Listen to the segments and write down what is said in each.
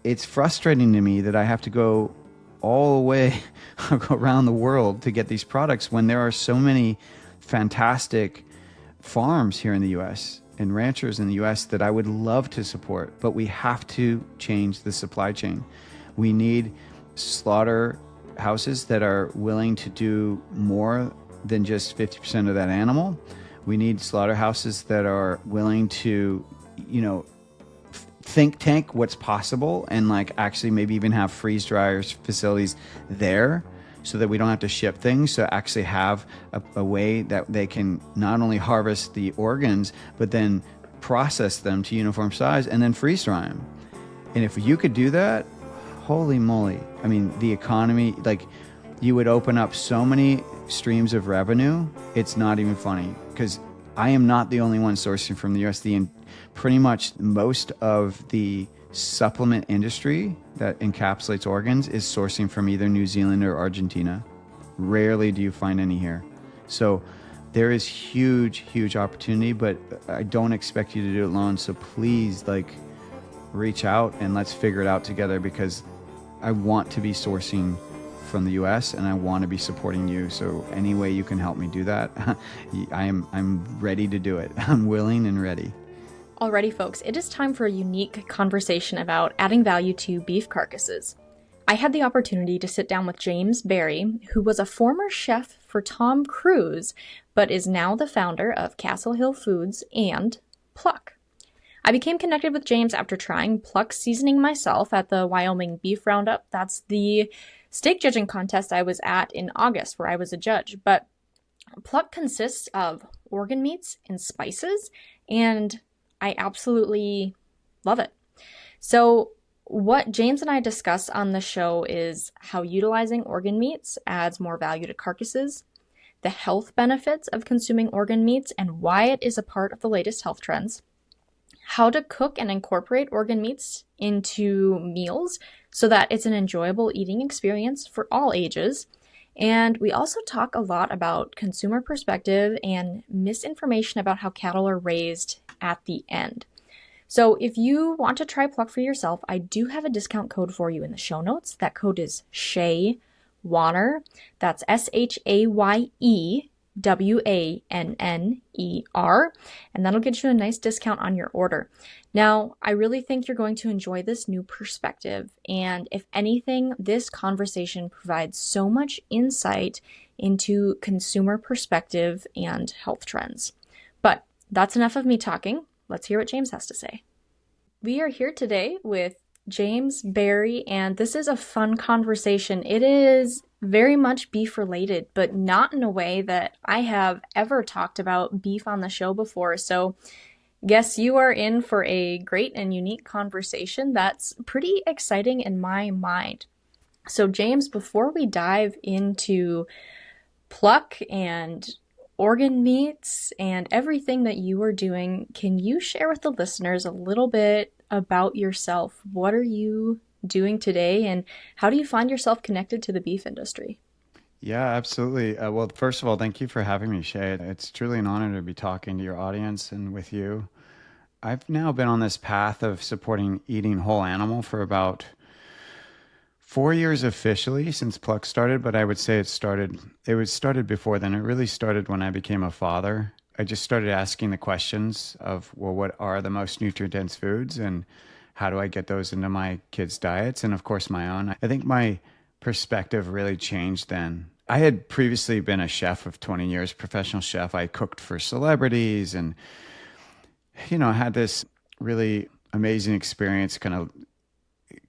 it's frustrating to me that I have to go all the way around the world to get these products when there are so many fantastic farms here in the US and ranchers in the US that I would love to support, but we have to change the supply chain. We need slaughterhouses that are willing to do more than just 50% of that animal. We need slaughterhouses that are willing to, think tank what's possible and like actually maybe even have freeze dryers facilities there so that we don't have to ship things. So actually have a way that they can not only harvest the organs, but then process them to uniform size and then freeze dry them. And if you could do that, holy moly. I mean, the economy, like you would open up so many streams of revenue. It's not even funny because I am not the only one sourcing from the US. Pretty much most of the supplement industry that encapsulates organs is sourcing from either New Zealand or Argentina. Rarely do you find any here. So there is huge opportunity, but I don't expect you to do it alone. So please reach out and let's figure it out together because I want to be sourcing from the US and I want to be supporting you. So any way you can help me do that, I'm ready to do it. I'm willing and ready. Alrighty, folks, it is time for a unique conversation about adding value to beef carcasses. I had the opportunity to sit down with James Berry, who was a former chef for Tom Cruise, but is now the founder of Castle Hill Foods and Pluck. I became connected with James after trying Pluck seasoning myself at the Wyoming Beef Roundup. That's the steak judging contest I was at in August, where I was a judge. But Pluck consists of organ meats and spices, and I absolutely love it. So what James and I discuss on the show is how utilizing organ meats adds more value to carcasses, the health benefits of consuming organ meats and why it is a part of the latest health trends, how to cook and incorporate organ meats into meals so that it's an enjoyable eating experience for all ages. And we also talk a lot about consumer perspective and misinformation about how cattle are raised at the end. So if you want to try Pluck for yourself, I do have a discount code for you in the show notes. That code is Shaye-Wanner. That's ShayeWanner. And that'll get you a nice discount on your order. Now, I really think you're going to enjoy this new perspective. And if anything, this conversation provides so much insight into consumer perspective and health trends. But that's enough of me talking. Let's hear what James has to say. We are here today with James Berry, and this is a fun conversation. It is very much beef related, but not in a way that I have ever talked about beef on the show before. So guess you are in for a great and unique conversation that's pretty exciting in my mind. So James, before we dive into Pluck and organ meats and everything that you are doing, can you share with the listeners a little bit about yourself? What are you doing today and how do you find yourself connected to the beef industry? Yeah, absolutely. Well, first of all, thank you for having me, Shaye. It's truly an honor to be talking to your audience and with you. I've now been on this path of supporting eating whole animal for about 4 years officially since Pluck started, but I would say it was started before then. It really started when I became a father. I just started asking the questions of, well, what are the most nutrient-dense foods and how do I get those into my kids' diets? And of course, my own. I think my perspective really changed then. I had previously been a chef of 20 years, professional chef. I cooked for celebrities and, had this really amazing experience kind of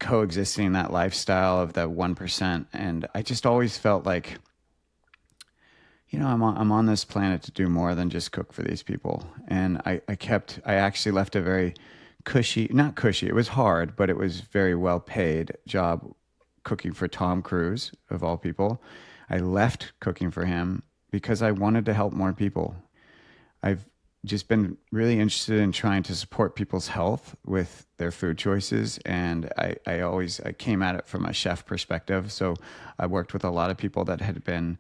coexisting in that lifestyle of the 1%. And I just always felt like, I'm on this planet to do more than just cook for these people. And I actually left a very not cushy, it was hard, but it was very well paid job cooking for Tom Cruise, of all people. I left cooking for him because I wanted to help more people. I've just been really interested in trying to support people's health with their food choices. And I came at it from a chef perspective. So I worked with a lot of people that had been,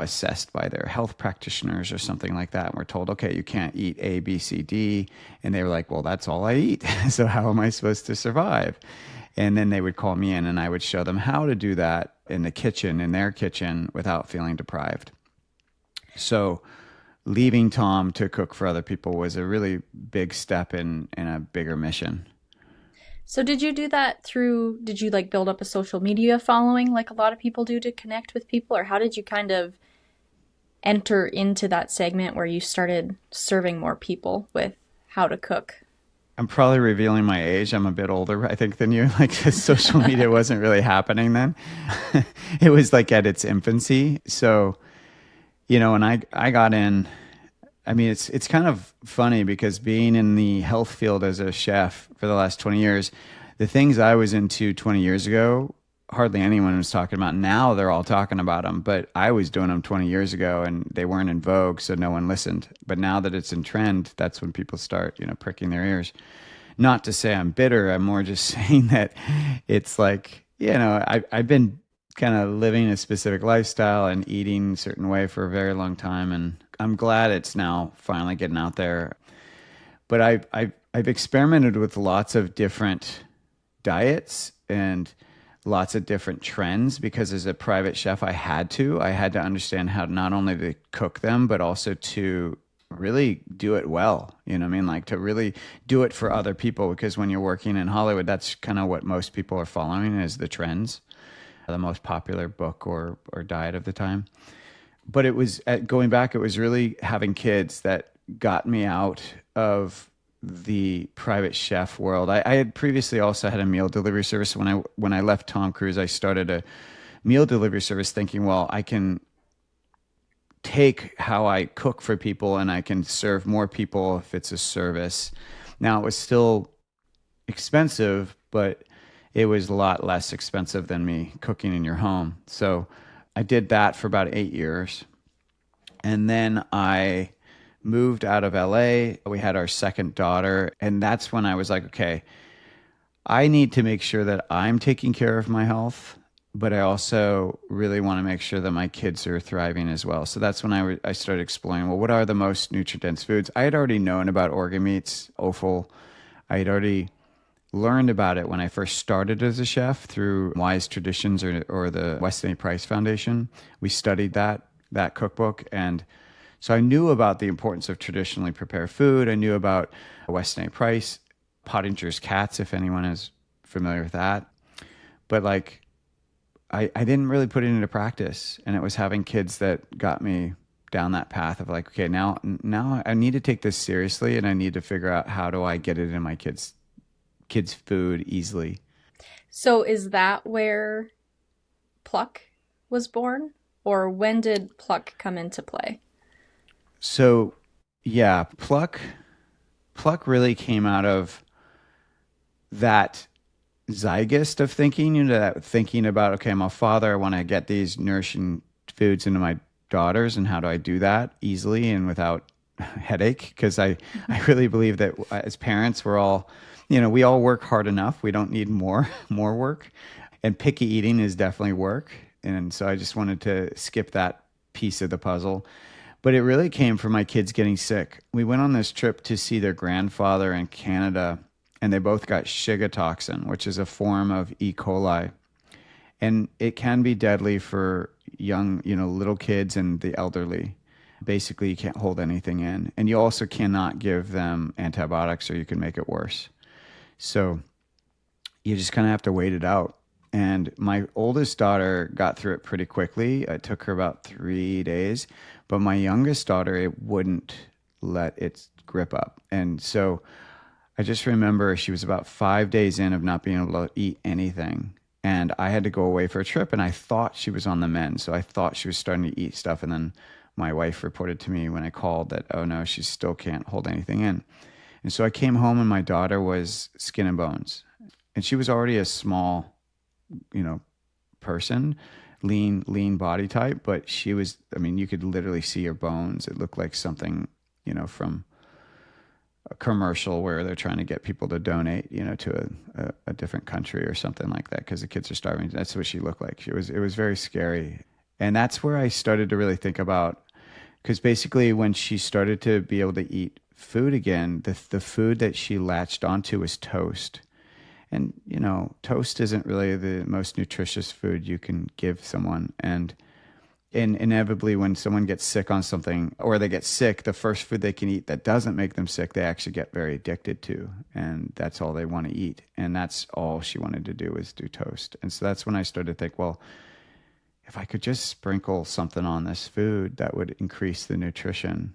assessed by their health practitioners or something like that. And we're told, okay, you can't eat A, B, C, D. And they were like, well, that's all I eat. So how am I supposed to survive? And then they would call me in and I would show them how to do that in the kitchen, in their kitchen, without feeling deprived. So leaving Tom to cook for other people was a really big step in a bigger mission. So did you do that through, did you like build up a social media following like a lot of people do to connect with people? Or how did you kind of enter into that segment where you started serving more people with how to cook? I'm probably revealing my age. I'm a bit older, I think, than you. Like social media wasn't really happening then. It was like at its infancy. So, when I got in, I mean, it's kind of funny because being in the health field as a chef for the last 20 years, the things I was into 20 years ago, hardly anyone was talking about. Now they're all talking about them, but I was doing them 20 years ago and they weren't in vogue, so no one listened. But now that it's in trend, that's when people start, pricking their ears. Not to say I'm bitter, I'm more just saying that it's like, I've been kind of living a specific lifestyle and eating a certain way for a very long time, and I'm glad it's now finally getting out there. But I've experimented with lots of different diets and lots of different trends because as a private chef, I had to understand how not only to cook them, but also to really do it well. You know what I mean? Like to really do it for other people, because when you're working in Hollywood, that's kind of what most people are following is the trends, the most popular book or diet of the time. But it was going back, it was really having kids that got me out of the private chef world. I had previously also had a meal delivery service. When I left Tom Cruise, I started a meal delivery service thinking, well, I can take how I cook for people and I can serve more people if it's a service. Now, it was still expensive, but it was a lot less expensive than me cooking in your home. So I did that for about 8 years. And then I moved out of LA. We had our second daughter. And that's when I was like, okay, I need to make sure that I'm taking care of my health, but I also really want to make sure that my kids are thriving as well. So that's when I started exploring, well, what are the most nutrient-dense foods? I had already known about organ meats, offal. I had already learned about it when I first started as a chef through Wise Traditions or the Weston A. Price Foundation. We studied that cookbook. And so I knew about the importance of traditionally prepared food. I knew about Weston A. Price, Pottinger's Cats, if anyone is familiar with that. But like, I didn't really put it into practice. And it was having kids that got me down that path of like, okay, now I need to take this seriously and I need to figure out how do I get it in my kids' food easily. So is that where Pluck was born? Or when did Pluck come into play? So yeah, Pluck really came out of that zeitgeist of thinking, that thinking about, okay, I'm a father, I want to get these nourishing foods into my daughters, and how do I do that easily and without headache? Because I really believe that as parents, we're all, we all work hard enough. We don't need more work. And picky eating is definitely work. And so I just wanted to skip that piece of the puzzle. But it really came from my kids getting sick. We went on this trip to see their grandfather in Canada, and they both got Shiga toxin, which is a form of E. coli. And it can be deadly for young, little kids and the elderly. Basically, you can't hold anything in. And you also cannot give them antibiotics or you can make it worse. So you just kind of have to wait it out. And my oldest daughter got through it pretty quickly. It took her about 3 days. But my youngest daughter, it wouldn't let it grip up. And so I just remember she was about 5 days in of not being able to eat anything. And I had to go away for a trip, and I thought she was on the mend. So I thought she was starting to eat stuff. And then my wife reported to me when I called that, oh no, she still can't hold anything in. And so I came home and my daughter was skin and bones. And she was already a small, person, lean body type, but she was, you could literally see her bones. It looked like something, from a commercial where they're trying to get people to donate, to a different country or something like that because the kids are starving. That's what she looked like. It was very scary. And that's where I started to really think about, because basically when she started to be able to eat food again, the food that she latched onto was toast. And, you know, toast isn't really the most nutritious food you can give someone. And inevitably, when someone gets sick on something or they get sick, the first food they can eat that doesn't make them sick, they actually get very addicted to. And that's all they want to eat. And that's all she wanted to do was do toast. And so that's when I started to think, well, if I could just sprinkle something on this food that would increase the nutrition,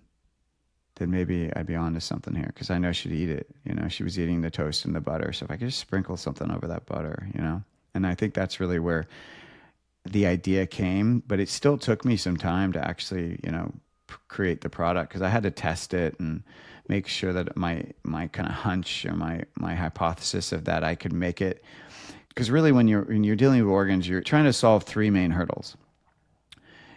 then maybe I'd be onto something here, because I know she'd eat it. You know, she was eating the toast and the butter. So if I could just sprinkle something over that butter, you know, and I think that's really where the idea came. But it still took me some time to actually, you know, create the product, because I had to test it and make sure that my kind of hunch or my hypothesis of that I could make it. Because really, when you're dealing with organs, you're trying to solve three main hurdles.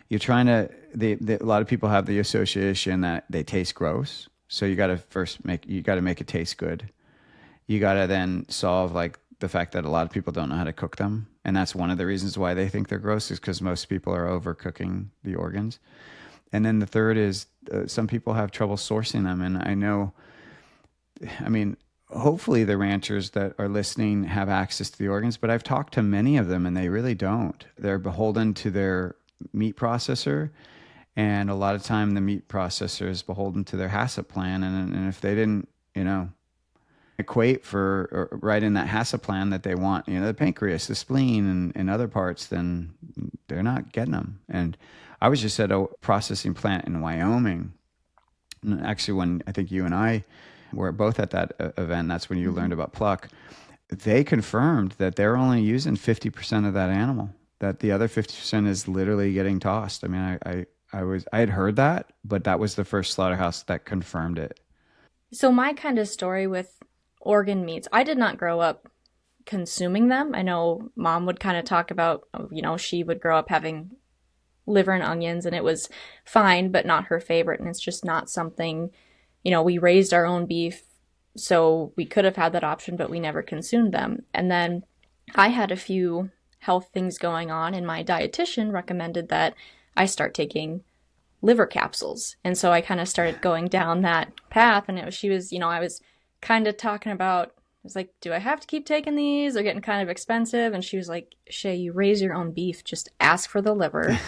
You're trying to, a lot of people have the association that they taste gross. So you got to make it taste good. You got to then solve like the fact that a lot of people don't know how to cook them. And that's one of the reasons why they think they're gross, is because most people are overcooking the organs. And then the third is some people have trouble sourcing them. And I mean, hopefully the ranchers that are listening have access to the organs, but I've talked to many of them and they really don't. They're beholden to their meat processor, and a lot of time the meat processor is beholden to their HACCP plan. And if they didn't, you know, equate for or right in that HACCP plan that they want, you know, the pancreas, the spleen, and other parts, then they're not getting them. And I was just at a processing plant in Wyoming. And actually, when I think you and I were both at that event, that's when you learned about Pluck. They confirmed that they're only using 50% of that animal, that the other 50% is literally getting tossed. I mean, I had heard that, but that was the first slaughterhouse that confirmed it. So my kind of story with organ meats, I did not grow up consuming them. I know mom would kind of talk about, you know, she would grow up having liver and onions and it was fine, but not her favorite. And it's just not something, you know, we raised our own beef, so we could have had that option, but we never consumed them. And then I had a few health things going on, and my dietitian recommended that I start taking liver capsules. And so I kind of started going down that path. And she was, you know, I was kind of talking about, I was like, do I have to keep taking these? They're getting kind of expensive. And she was like, Shaye, you raise your own beef. Just ask for the liver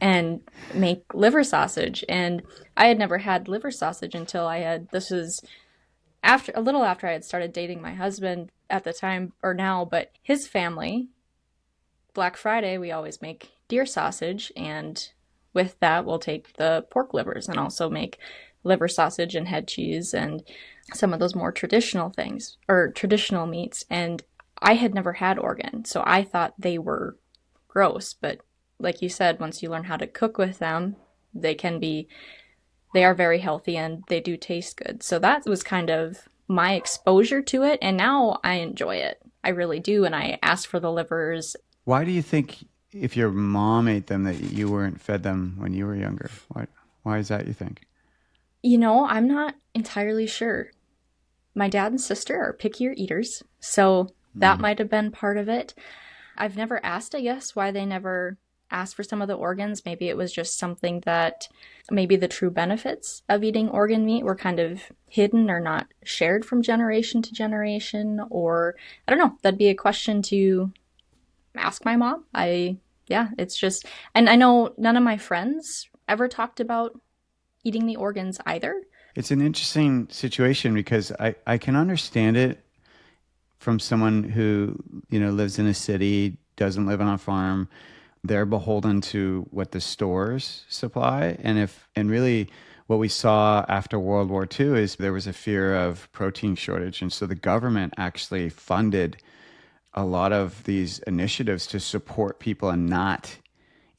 and make liver sausage. And I had never had liver sausage until this was a little after I had started dating my husband at the time, or now, but his family, Black Friday, we always make deer sausage. And with that, we'll take the pork livers and also make liver sausage and head cheese and some of those more traditional things, or traditional meats. And I had never had organ, so I thought they were gross. But like you said, once you learn how to cook with them, they are very healthy and they do taste good. So that was kind of my exposure to it. And now I enjoy it. I really do. And I ask for the livers. Why do you think, if your mom ate them, that you weren't fed them when you were younger? Why is that, you think? You know, I'm not entirely sure. My dad and sister are pickier eaters, so that might have been part of it. I've never asked, I guess, why they never asked for some of the organs. Maybe it was just something that maybe the true benefits of eating organ meat were kind of hidden or not shared from generation to generation, or I don't know. That'd be a question to ask my mom. It's just, and I know none of my friends ever talked about eating the organs either. It's an interesting situation, because I can understand it from someone who, you know, lives in a city, doesn't live on a farm. They're beholden to what the stores supply. And really what we saw after World War II is there was a fear of protein shortage. And so the government actually funded a lot of these initiatives to support people and not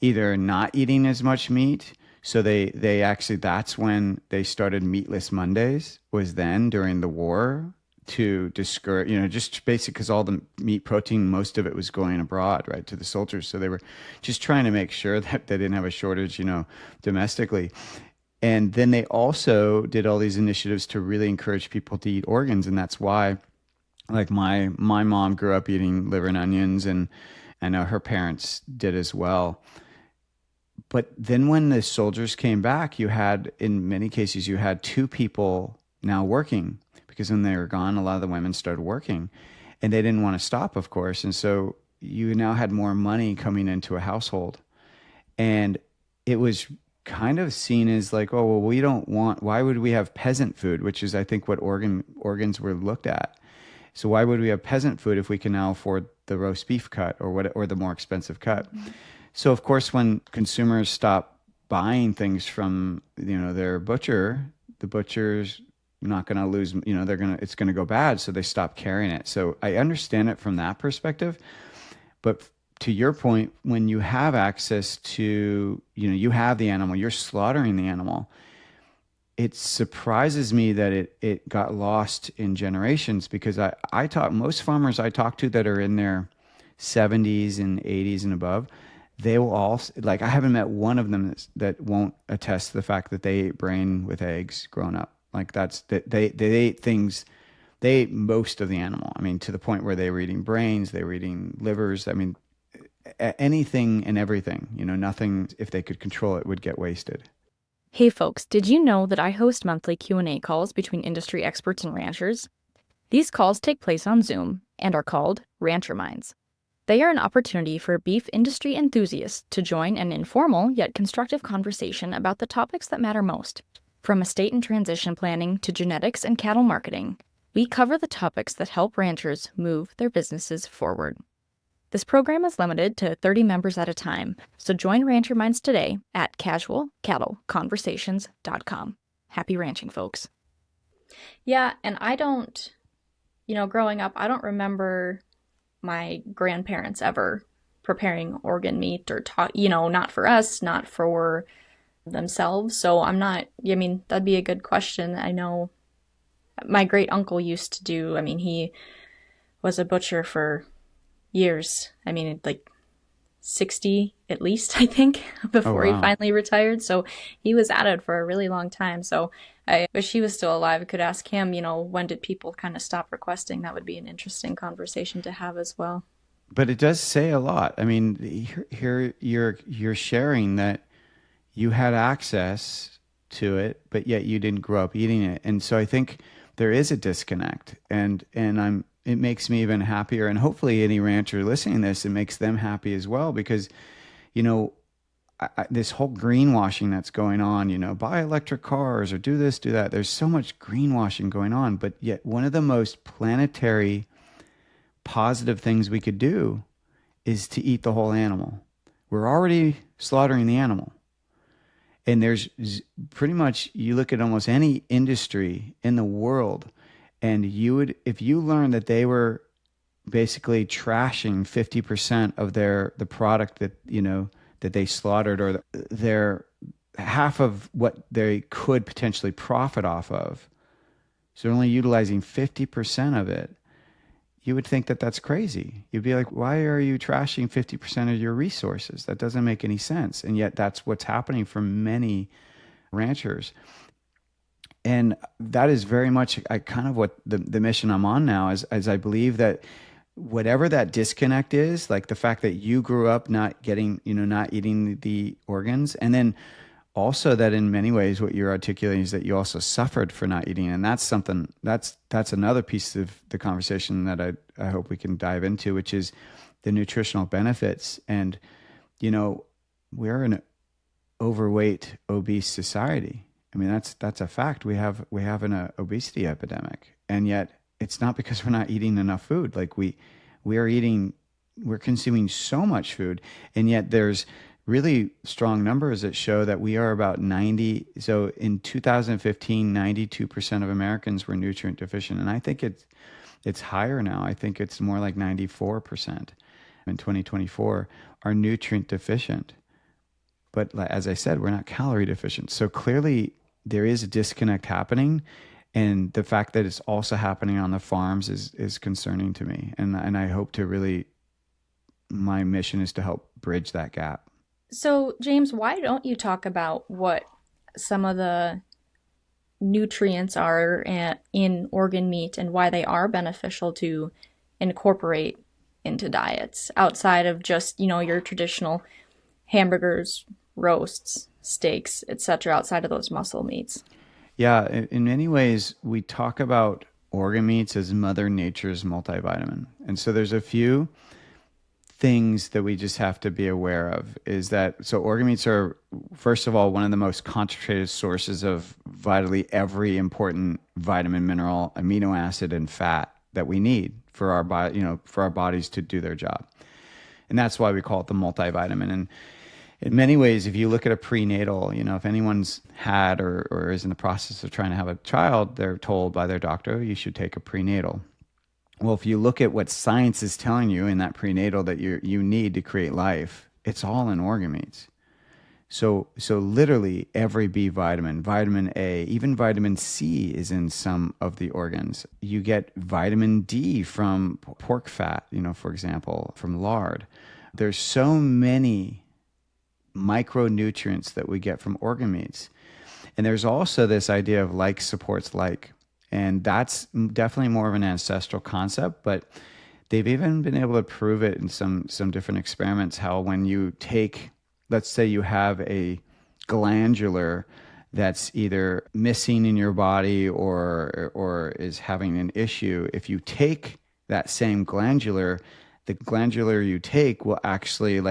eating as much meat. So they actually, that's when they started Meatless Mondays, was then during the war, to discourage, you know, just basically because all the meat protein, most of it was going abroad, right, to the soldiers. So they were just trying to make sure that they didn't have a shortage, you know, domestically. And then they also did all these initiatives to really encourage people to eat organs. And that's why, like, my mom grew up eating liver and onions, and I know her parents did as well. But then when the soldiers came back, in many cases, you had two people now working, because when they were gone, a lot of the women started working. and they didn't want to stop, of course. And so you now had more money coming into a household. And it was kind of seen as like, oh, well, we don't want, why would we have peasant food, which is, I think, what organs were looked at. So why would we have peasant food if we can now afford the roast beef cut or the more expensive cut? So of course, when consumers stop buying things from, their butcher, the butcher's not going to lose, it's going to go bad. So they stop carrying it. So I understand it from that perspective. But to your point, when you have access to, you have the animal, you're slaughtering the animal, it surprises me that it got lost in generations, because I talk, most farmers I talk to that are in their 70s and 80s and above, they will all, like, I haven't met one of them that won't attest to the fact that they ate brain with eggs growing up. Like that they ate things, they ate most of the animal. I mean, to the point where they were eating brains, they were eating livers. I mean, anything and everything, nothing, if they could control it, would get wasted. Hey folks, did you know that I host monthly Q&A calls between industry experts and ranchers? These calls take place on Zoom and are called Rancher Minds. They are an opportunity for beef industry enthusiasts to join an informal yet constructive conversation about the topics that matter most. From estate and transition planning to genetics and cattle marketing, we cover the topics that help ranchers move their businesses forward. This program is limited to 30 members at a time, so join Rancher Minds today at casualcattleconversations.com. Happy ranching, folks. Yeah, and I don't, growing up, I don't remember my grandparents ever preparing organ meat or not for us, not for themselves. So that'd be a good question. I know my great uncle used to do, he was a butcher for years. Like 60 at least, I think, before he finally retired. So he was at it for a really long time. So I wish he was still alive. I could ask him, when did people kind of stop requesting? That would be an interesting conversation to have as well. But it does say a lot. Here you're sharing that you had access to it, but yet you didn't grow up eating it. And so I think there is a disconnect, and it makes me even happier. And hopefully any rancher listening to this, it makes them happy as well, because, this whole greenwashing that's going on, buy electric cars or do this, do that. There's so much greenwashing going on, but yet one of the most planetary positive things we could do is to eat the whole animal. We're already slaughtering the animal. And there's pretty much, you look at almost any industry in the world, and if you learn that they were basically trashing 50% of the product that, that they slaughtered, or their half of what they could potentially profit off of, so they're only utilizing 50% of it, you would think that that's crazy. You'd be like, why are you trashing 50% of your resources? That doesn't make any sense. And yet that's what's happening for many ranchers. And that is very much kind of what the mission I'm on now is, as I believe that whatever that disconnect is, like the fact that you grew up not getting, not eating the organs, and then also that in many ways what you're articulating is that you also suffered for not eating. And that's something, that's another piece of the conversation that I hope we can dive into, which is the nutritional benefits. And, we're an overweight, obese society. That's a fact. We have an obesity epidemic, and yet it's not because we're not eating enough food. Like we're consuming so much food, and yet there's really strong numbers that show that we are about 90. So in 2015, 92% of Americans were nutrient deficient. And I think it's higher now. I think it's more like 94% in 2024 are nutrient deficient. But as I said, we're not calorie deficient. So clearly there is a disconnect happening. And the fact that it's also happening on the farms is concerning to me. And I hope to really, my mission is to help bridge that gap. So, James, why don't you talk about what some of the nutrients are in organ meat and why they are beneficial to incorporate into diets outside of just, your traditional hamburgers, roasts, steaks, etc., outside of those muscle meats? Yeah, in many ways, we talk about organ meats as Mother Nature's multivitamin. And so there's a few things that we just have to be aware of is that, so organ meats are, first of all, one of the most concentrated sources of vitally every important vitamin, mineral, amino acid, and fat that we need for our body, for our bodies to do their job. And that's why we call it the multivitamin. And in many ways, if you look at a prenatal, if anyone's had or is in the process of trying to have a child, they're told by their doctor, you should take a prenatal. Well, if you look at what science is telling you in that prenatal that you need to create life, it's all in organ meats. So literally every B vitamin, vitamin A, even vitamin C is in some of the organs. You get vitamin D from pork fat, for example, from lard. There's so many micronutrients that we get from organ meats. And there's also this idea of like supports like. And that's definitely more of an ancestral concept, but they've even been able to prove it in some different experiments, how when you take, let's say you have a glandular that's either missing in your body or is having an issue, if you take that same glandular, the glandular you take will actually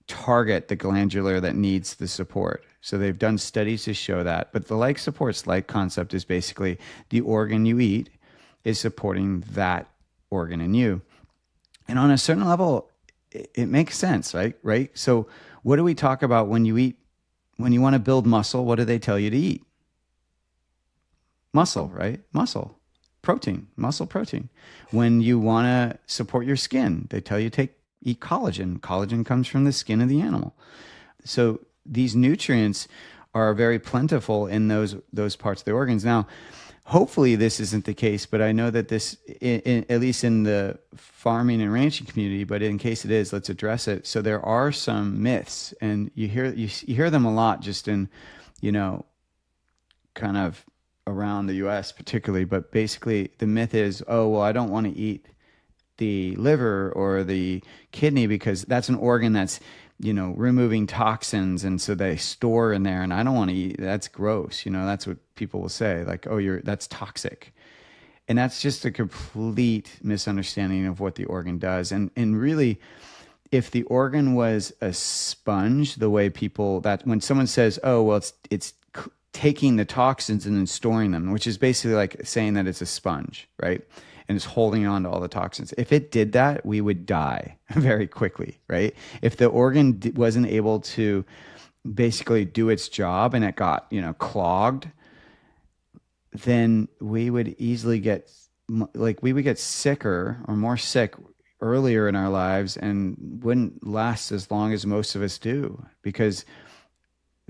target the glandular that needs the support. So they've done studies to show that. But the like supports like concept is basically the organ you eat is supporting that organ in you. And on a certain level, it makes sense, right? So what do we talk about when you want to build muscle? What do they tell you to eat? Muscle, right? Muscle. Protein, muscle protein. When you want to support your skin, they tell you eat collagen. Collagen comes from the skin of the animal. So these nutrients are very plentiful in those parts of the organs. Now, hopefully this isn't the case, but I know that this, at least in the farming and ranching community, but in case it is, let's address it. So there are some myths, and you hear them a lot just in, kind of around the US particularly, but basically the myth is, oh, well, I don't want to eat the liver or the kidney because that's an organ that's removing toxins, and so they store in there, and I don't want to eat. That's gross. That's what people will say, like, oh, that's toxic. And that's just a complete misunderstanding of what the organ does. And really, if the organ was a sponge, the way that when someone says, oh, well, it's taking the toxins and then storing them, which is basically like saying that it's a sponge, right? And it's holding on to all the toxins. If it did that, we would die very quickly, right? If the organ wasn't able to basically do its job and it got, clogged, then we would easily get, we would get sicker or more sick earlier in our lives and wouldn't last as long as most of us do, because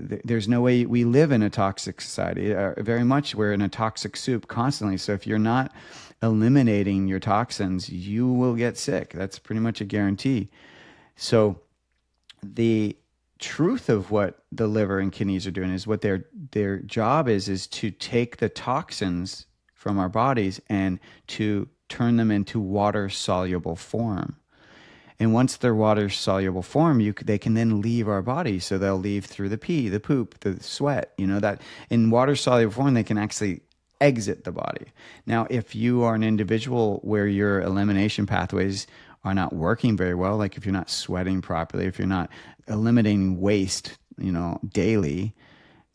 there's no way. We live in a toxic society. Very much we're in a toxic soup constantly. So if you're not eliminating your toxins, you will get sick. That's pretty much a guarantee. So the truth of what the liver and kidneys are doing is what their job is to take the toxins from our bodies and to turn them into water-soluble form. And once they're water-soluble form, they can then leave our body. So they'll leave through the pee, the poop, the sweat. That in water-soluble form, they can actually exit the body. Now, if you are an individual where your elimination pathways are not working very well, like if you're not sweating properly, if you're not eliminating waste, daily,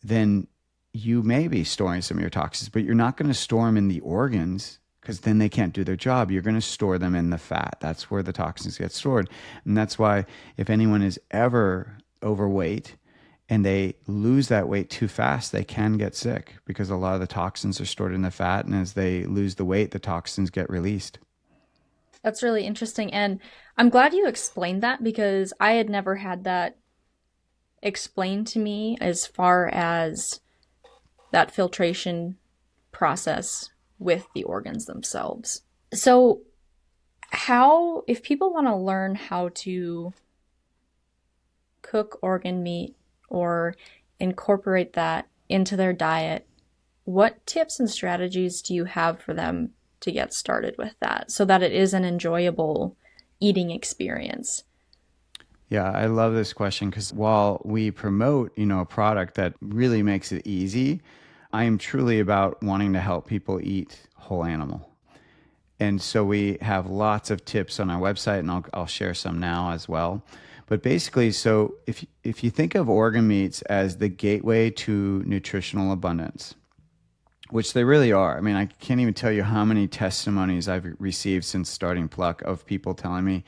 then you may be storing some of your toxins, but you're not going to store them in the organs, because then they can't do their job. You're going to store them in the fat. That's where the toxins get stored. And that's why if anyone is ever overweight and they lose that weight too fast, they can get sick, because a lot of the toxins are stored in the fat. And as they lose the weight, the toxins get released. That's really interesting. And I'm glad you explained that, because I had never had that explained to me as far as that filtration process with the organs themselves. So if people want to learn how to cook organ meat or incorporate that into their diet, what tips and strategies do you have for them to get started with that so that it is an enjoyable eating experience? Yeah, I love this question, because while we promote, a product that really makes it easy, I am truly about wanting to help people eat whole animal. And so we have lots of tips on our website, and I'll share some now as well. But basically, so if you think of organ meats as the gateway to nutritional abundance, which they really are. I mean, I can't even tell you how many testimonies I've received since starting Pluck of people telling me,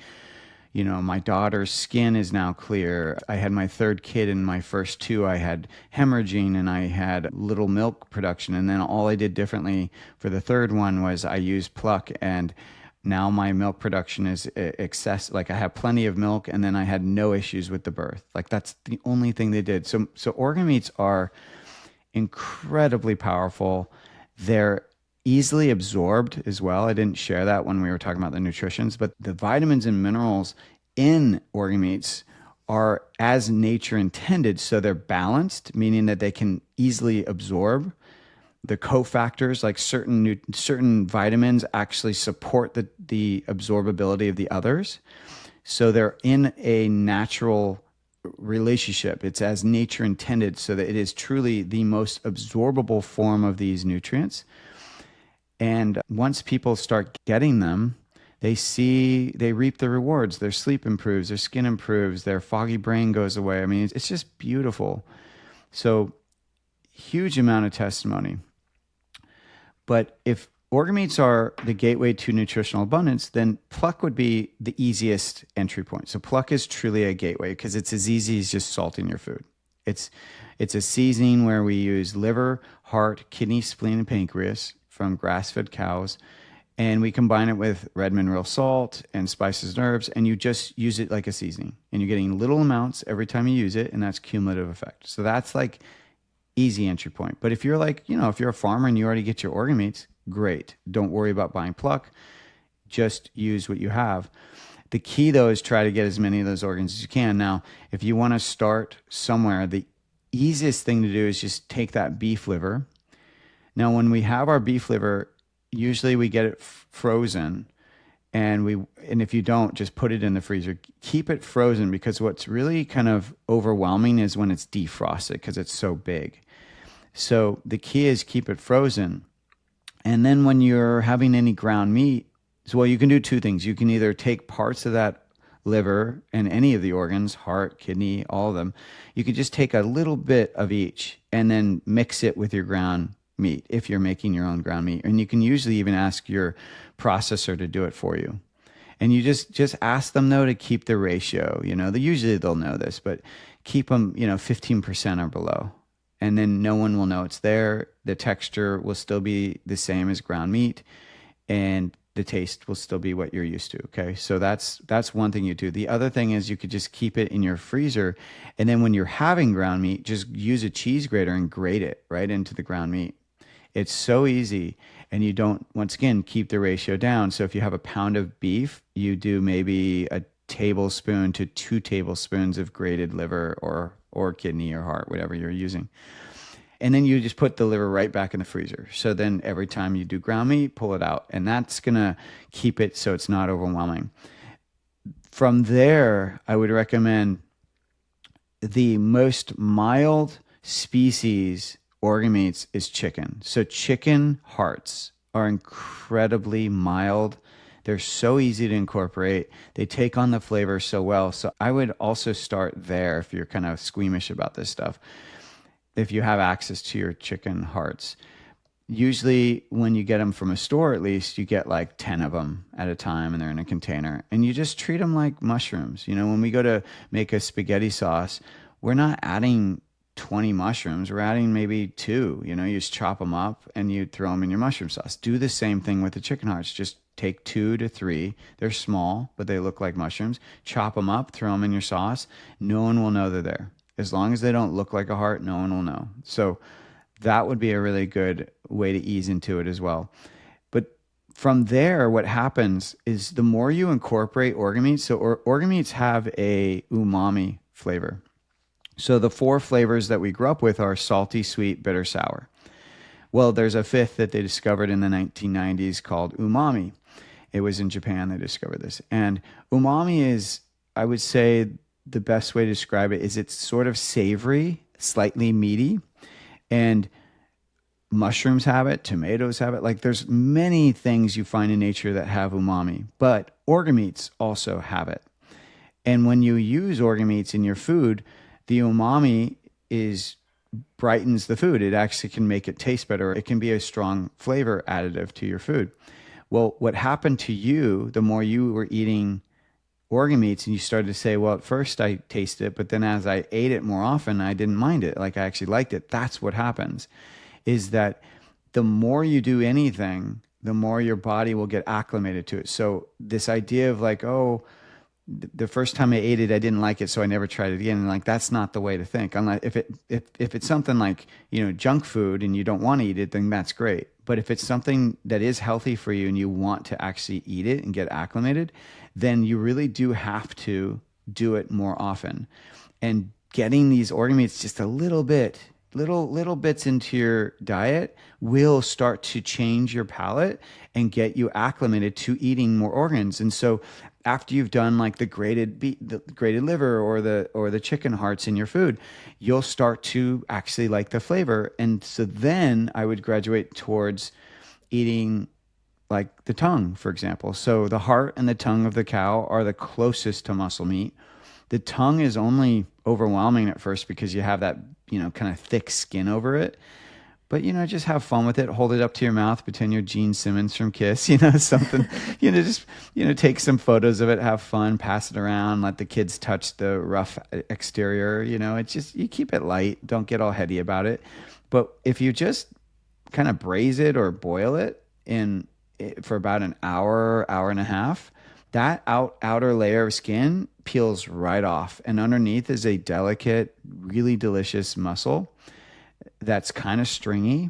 my daughter's skin is now clear. I had my third kid, and my first two, I had hemorrhaging and I had little milk production. And then all I did differently for the third one was I used Pluck, and now my milk production is excess. Like I have plenty of milk, and then I had no issues with the birth. Like that's the only thing they did. So organ meats are incredibly powerful. They're easily absorbed as well. I didn't share that when we were talking about the nutritions, but the vitamins and minerals in organ meats are as nature intended. So they're balanced, meaning that they can easily absorb. The cofactors, like certain vitamins, actually support the absorbability of the others. So they're in a natural relationship. It's as nature intended, so that it is truly the most absorbable form of these nutrients. And once people start getting them, they reap the rewards. Their sleep improves, their skin improves, their foggy brain goes away. I mean, it's just beautiful. So huge amount of testimony. But if organ meats are the gateway to nutritional abundance, then Pluck would be the easiest entry point. So Pluck is truly a gateway because it's as easy as just salting your food. It's a seasoning where we use liver, heart, kidney, spleen, and pancreas from grass-fed cows, and we combine it with red mineral salt and spices and herbs, and you just use it like a seasoning. And you're getting little amounts every time you use it, and that's cumulative effect. So that's like easy entry point. But if you're like, if you're a farmer and you already get your organ meats, great. Don't worry about buying Pluck. Just use what you have. The key, though, is try to get as many of those organs as you can. Now, if you want to start somewhere, the easiest thing to do is just take that beef liver. Now, when we have our beef liver, usually we get it frozen, and if you don't, just put it in the freezer. Keep it frozen, because what's really kind of overwhelming is when it's defrosted, because it's so big. So the key is keep it frozen. And then when you're having any ground meat, you can do two things. You can either take parts of that liver and any of the organs, heart, kidney, all of them. You can just take a little bit of each and then mix it with your ground meat if you're making your own ground meat. And you can usually even ask your processor to do it for you. And you just ask them, though, to keep the ratio. Usually they'll know this, but keep them, 15% or below. And then no one will know it's there. The texture will still be the same as ground meat, and the taste will still be what you're used to. Okay. So that's one thing you do. The other thing is you could just keep it in your freezer. And then when you're having ground meat, just use a cheese grater and grate it right into the ground meat. It's so easy. And you don't, once again, keep the ratio down. So if you have a pound of beef, you do maybe a tablespoon to 2 tablespoons of grated liver or kidney or heart, whatever you're using. And then you just put the liver right back in the freezer. So then every time you do ground meat, pull it out. And that's going to keep it so it's not overwhelming. From there, I would recommend the most mild species organ meats is chicken. So chicken hearts are incredibly mild. They're so easy to incorporate. They take on the flavor so well. So I would also start there if you're kind of squeamish about this stuff. If you have access to your chicken hearts, usually when you get them from a store, at least you get like 10 of them at a time, and they're in a container, and you just treat them like mushrooms. When we go to make a spaghetti sauce, we're not adding 20 mushrooms. We're adding maybe 2. You just chop them up and you throw them in your mushroom sauce. Do the same thing with the chicken hearts. Just take 2 to 3. They're small, but they look like mushrooms. Chop them up, throw them in your sauce. No one will know they're there. As long as they don't look like a heart, no one will know. So that would be a really good way to ease into it as well. But from there, what happens is the more you incorporate organ meats, so organ meats have a umami flavor. So the 4 flavors that we grew up with are salty, sweet, bitter, sour. Well, there's a 5th that they discovered in the 1990s called umami. It was in Japan they discovered this. And umami is, I would say, the best way to describe it is it's sort of savory, slightly meaty. And mushrooms have it, tomatoes have it. Like there's many things you find in nature that have umami, but organ meats also have it. And when you use organ meats in your food, the umami is brightens the food. It actually can make it taste better. It can be a strong flavor additive to your food. Well, what happened to you, the more you were eating organ meats and you started to say, well, at first I tasted it, but then as I ate it more often, I didn't mind it. Like I actually liked it. That's what happens, is that the more you do anything, the more your body will get acclimated to it. So this idea of like, oh, the first time I ate it, I didn't like it, so I never tried it again. And like, that's not the way to think. Unless if it's something like, junk food and you don't want to eat it, then that's great. But if it's something that is healthy for you and you want to actually eat it and get acclimated, then you really do have to do it more often. And getting these organ meats just a little bits into your diet will start to change your palate and get you acclimated to eating more organs. And so after you've done like the grated liver or the chicken hearts in your food, you'll start to actually like the flavor. And so then I would graduate towards eating like the tongue, for example. So the heart and the tongue of the cow are the closest to muscle meat. The tongue is only overwhelming at first because you have that, kind of thick skin over it. But, just have fun with it. Hold it up to your mouth. Pretend you're Gene Simmons from Kiss, something, just, take some photos of it, have fun, pass it around, let the kids touch the rough exterior. It's just, you keep it light. Don't get all heady about it. But if you just kind of braise it or boil it for about an hour and a half, that outer layer of skin peels right off. And underneath is a delicate, really delicious muscle that's kind of stringy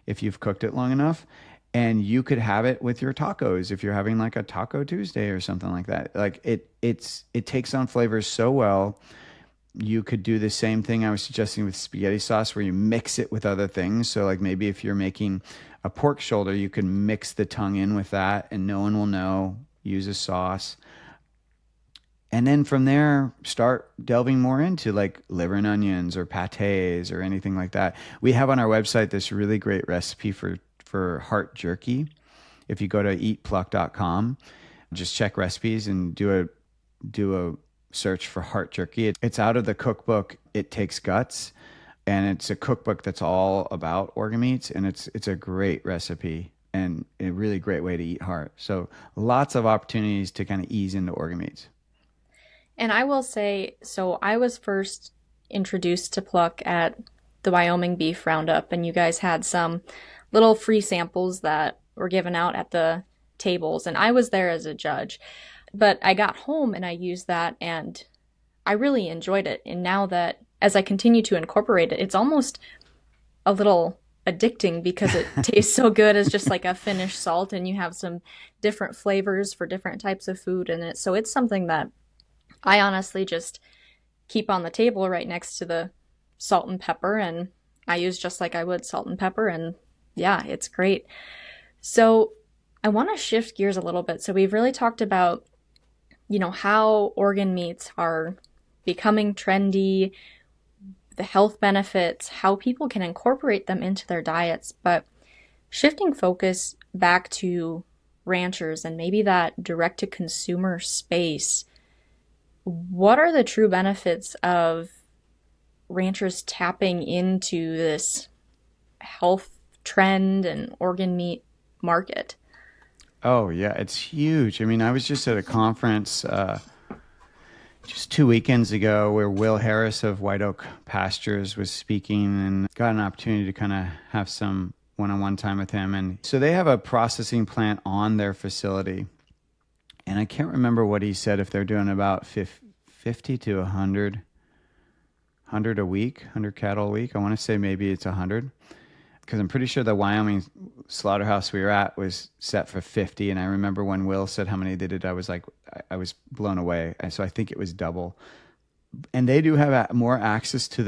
if you've cooked it long enough. And you could have it with your tacos if you're having like a Taco Tuesday or something like that. Like it takes on flavors so well. You could do the same thing I was suggesting with spaghetti sauce where you mix it with other things. So like maybe if you're making a pork shoulder, you can mix the tongue in with that and no one will know. Use a sauce. And then from there, start delving more into like liver and onions or pâtés or anything like that. We have on our website this really great recipe for heart jerky. If you go to eatpluck.com, just check recipes and do a search for heart jerky. It's out of the cookbook It Takes Guts, and it's a cookbook that's all about organ meats, and it's a great recipe and a really great way to eat heart. So lots of opportunities to kind of ease into organ meats. And I will say, so I was first introduced to Pluck at the Wyoming Beef Roundup, and you guys had some little free samples that were given out at the tables, and I was there as a judge. But I got home and I used that, and I really enjoyed it. And now that, as I continue to incorporate it, it's almost a little addicting because it tastes so good as just like a finished salt, and you have some different flavors for different types of food in it. So it's something that I honestly just keep on the table right next to the salt and pepper, and I use just like I would salt and pepper, and yeah, it's great. So I want to shift gears a little bit. So we've really talked about, how organ meats are becoming trendy, the health benefits, how people can incorporate them into their diets, but shifting focus back to ranchers and maybe that direct-to-consumer space, what are the true benefits of ranchers tapping into this health trend and organ meat market? Oh, yeah, it's huge. I mean, I was just at a conference just 2 weekends ago where Will Harris of White Oak Pastures was speaking, and got an opportunity to kind of have some one-on-one time with him. And so they have a processing plant on their facility. And I can't remember what he said, if they're doing about 50 to 100 a week, 100 cattle a week. I want to say maybe it's 100, because I'm pretty sure the Wyoming slaughterhouse we were at was set for 50. And I remember when Will said how many they did, I was blown away. And so I think it was double. And they do have more access to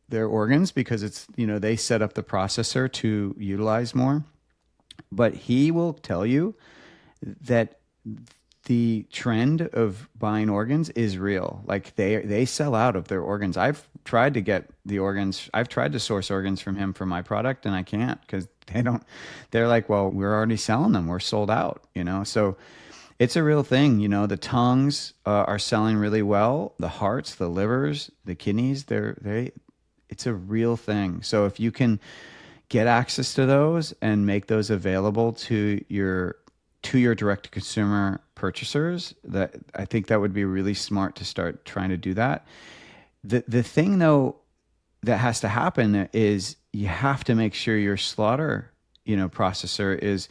their organs because it's, they set up the processor to utilize more. But he will tell you that the trend of buying organs is real. Like they sell out of their organs. I've tried to get the organs. I've tried to source organs from him for my product, and I can't because they don't. They're like, well, we're already selling them. We're sold out. So it's a real thing. The tongues are selling really well. The hearts, the livers, the kidneys. It's a real thing. So if you can get access to those and make those available to your direct to consumer purchasers, that I think that would be really smart to start trying to do that. The thing though that has to happen is you have to make sure your slaughter, processor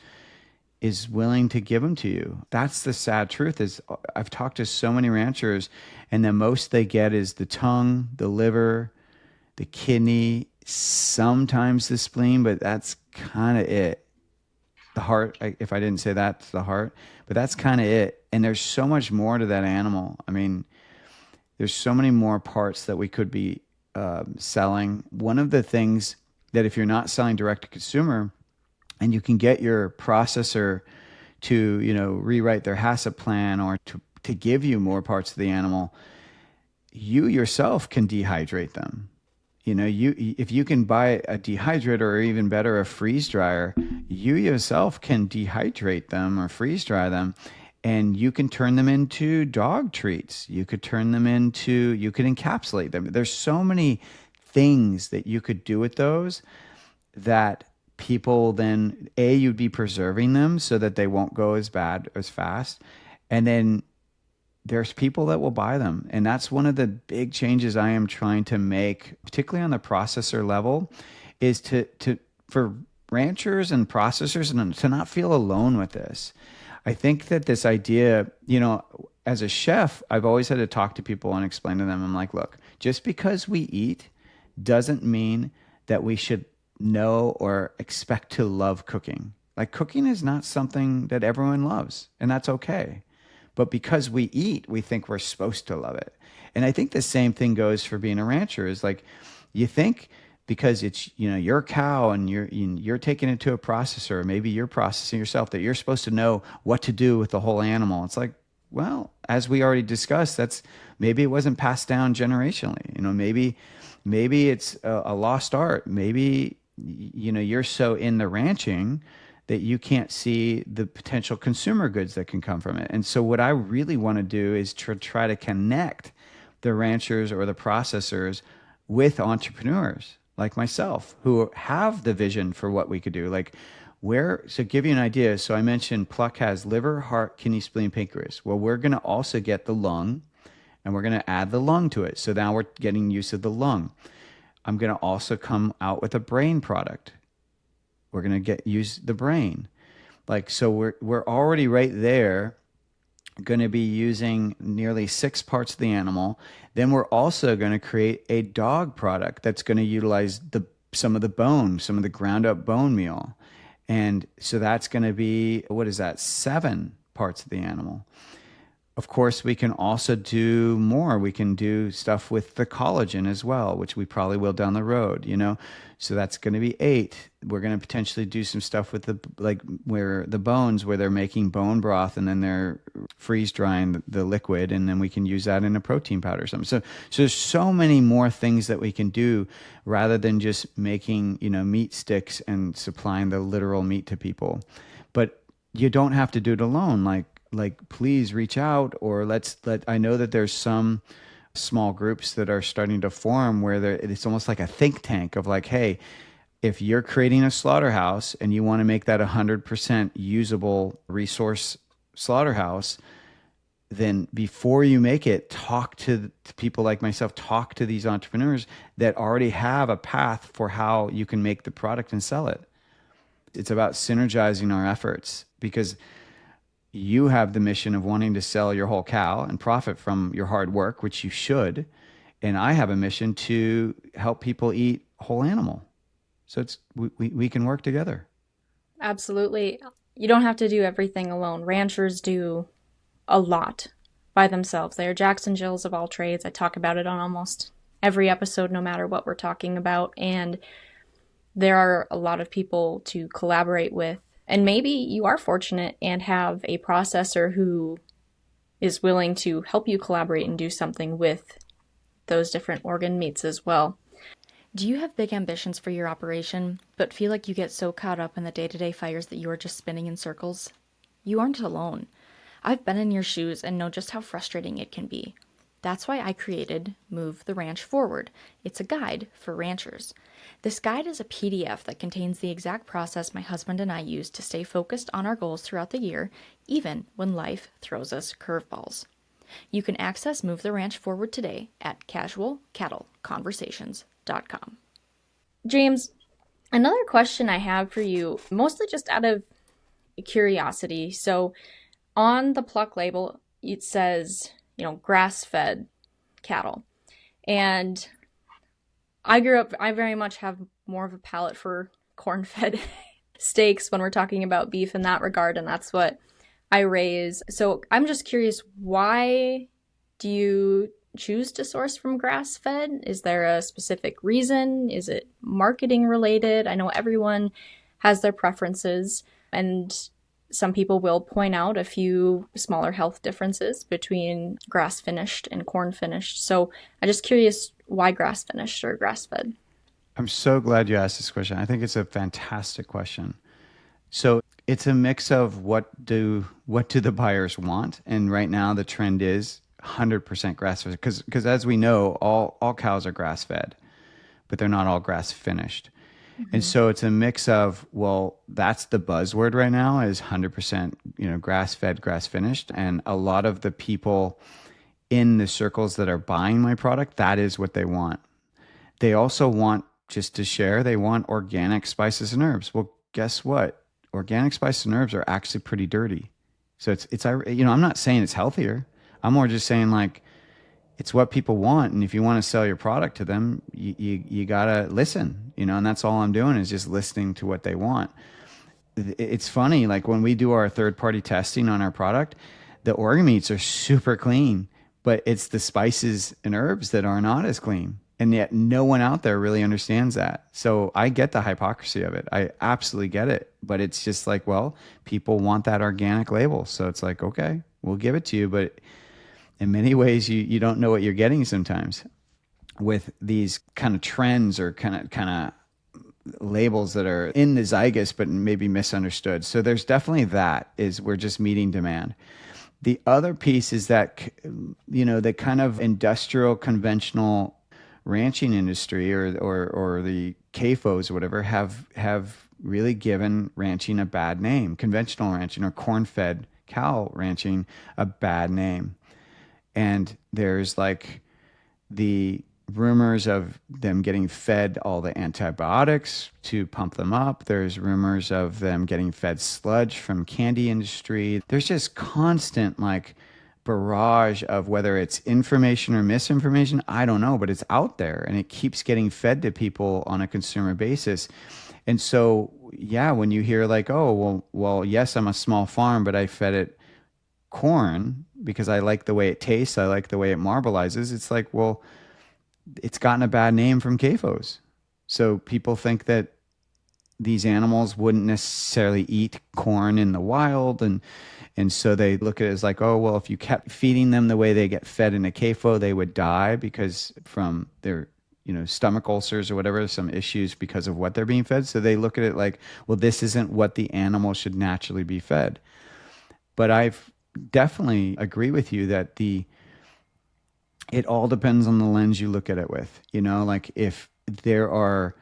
is willing to give them to you. That's the sad truth. Is I've talked to so many ranchers, and the most they get is the tongue, the liver, the kidney, sometimes the spleen, but that's kind of it. The heart, if I didn't say that's the heart, but that's kind of it. And there's so much more to that animal. I mean, there's so many more parts that we could be selling. One of the things that if you're not selling direct to consumer and you can get your processor to, rewrite their HACCP plan or to give you more parts of the animal, you yourself can dehydrate them. If you can buy a dehydrator or even better, a freeze dryer, you yourself can dehydrate them or freeze dry them, and you can turn them into dog treats. You could encapsulate them. There's so many things that you could do with those that people then, you'd be preserving them so that they won't go as bad as fast. And then there's people that will buy them. And that's one of the big changes I am trying to make, particularly on the processor level, is for ranchers and processors to not feel alone with this. I think that this idea, as a chef, I've always had to talk to people and explain to them, I'm like, look, just because we eat doesn't mean that we should know or expect to love cooking. Like, cooking is not something that everyone loves, and that's okay. But because we eat, we think we're supposed to love it. And I think the same thing goes for being a rancher. Is like, you think because it's, your cow and you're taking it to a processor, or maybe you're processing yourself, that you're supposed to know what to do with the whole animal. It's like, well, as we already discussed, maybe it wasn't passed down generationally. Maybe it's a lost art. Maybe, you're so in the ranching that you can't see the potential consumer goods that can come from it. And so what I really want to do is try to connect the ranchers or the processors with entrepreneurs like myself who have the vision for what we could do. So give you an idea. So I mentioned Pluck has liver, heart, kidney, spleen, pancreas. Well, we're going to also get the lung, and we're going to add the lung to it. So now we're getting use of the lung. I'm going to also come out with a brain product. We're going to use the brain. So we're already right there going to be using nearly 6 parts of the animal. Then we're also going to create a dog product that's going to utilize some of the bone, some of the ground up bone meal. And so that's going to be, 7 parts of the animal. Of course, we can also do more. We can do stuff with the collagen as well, which we probably will down the road, So that's going to be 8. We're going to potentially do some stuff with where the bones, where they're making bone broth and then they're freeze drying the liquid, and then we can use that in a protein powder or something. So there's so many more things that we can do rather than just making, meat sticks and supplying the literal meat to people. But you don't have to do it alone. Please reach out, or I know that there's some small groups that are starting to form where it's almost like a think tank of hey, if you're creating a slaughterhouse and you want to make that 100% usable resource slaughterhouse, then before you make it, talk to people like myself, talk to these entrepreneurs that already have a path for how you can make the product and sell it. It's about synergizing our efforts, because you have the mission of wanting to sell your whole cow and profit from your hard work, which you should. And I have a mission to help people eat whole animal. So we can work together. Absolutely. You don't have to do everything alone. Ranchers do a lot by themselves. They are Jacks and Jills of all trades. I talk about it on almost every episode, no matter what we're talking about. And there are a lot of people to collaborate with. And maybe you are fortunate and have a processor who is willing to help you collaborate and do something with those different organ meats as well. Do you have big ambitions for your operation, but feel like you get so caught up in the day-to-day fires that you are just spinning in circles? You aren't alone. I've been in your shoes and know just how frustrating it can be. That's why I created Move the Ranch Forward. It's a guide for ranchers. This guide is a PDF that contains the exact process my husband and I use to stay focused on our goals throughout the year, even when life throws us curveballs. You can access Move the Ranch Forward today at casualcattleconversations.com. James, another question I have for you, mostly just out of curiosity. So on the Pluck label, it says, grass-fed cattle. And I very much have more of a palate for corn-fed steaks when we're talking about beef in that regard, and that's what I raise. So I'm just curious, why do you choose to source from grass-fed? Is there a specific reason? Is it marketing related? I know everyone has their preferences, and some people will point out a few smaller health differences between grass-finished and corn-finished. So I'm just curious, why grass-finished or grass-fed? I'm so glad you asked this question. I think it's a fantastic question. So it's a mix of what do the buyers want, and right now the trend is 100% grass-fed, because as we know, all cows are grass-fed, but they're not all grass-finished. And so it's a mix of, well, that's the buzzword right now is 100%, grass-fed, grass-finished. And a lot of the people in the circles that are buying my product, that is what they want. They also want, just to share, they want organic spices and herbs. Well, guess what? Organic spices and herbs are actually pretty dirty. So it's I'm not saying it's healthier. I'm more just saying, like, it's what people want, and if you want to sell your product to them, you gotta listen, and that's all I'm doing is just listening to what they want. It's funny, like when we do our third-party testing on our product, the organ meats are super clean, but it's the spices and herbs that are not as clean, and yet no one out there really understands that. So I get the hypocrisy of it. I absolutely get it, but it's just like, well, people want that organic label, so it's like, okay, we'll give it to you, but in many ways, you don't know what you're getting sometimes with these kind of trends or kind of labels that are in the zeitgeist but maybe misunderstood. So there's definitely that, is we're just meeting demand. The other piece is that, the kind of industrial conventional ranching industry or the CAFOs or whatever have really given ranching a bad name, conventional ranching or corn-fed cow ranching a bad name. And there's like the rumors of them getting fed all the antibiotics to pump them up. There's rumors of them getting fed sludge from candy industry. There's just constant like barrage of, whether it's information or misinformation, I don't know, but it's out there and it keeps getting fed to people on a consumer basis. And so, yeah, when you hear like, oh, well, yes, I'm a small farm, but I fed it corn because I like the way it tastes, I like the way it marbleizes. It's like, well, it's gotten a bad name from CAFOs. So people think that these animals wouldn't necessarily eat corn in the wild, and so they look at it as like, oh, well, if you kept feeding them the way they get fed in a CAFO, they would die because from their stomach ulcers or whatever, some issues because of what they're being fed. So they look at it like, well, this isn't what the animal should naturally be fed. But I've definitely agree with you that it all depends on the lens you look at it with. Like if there are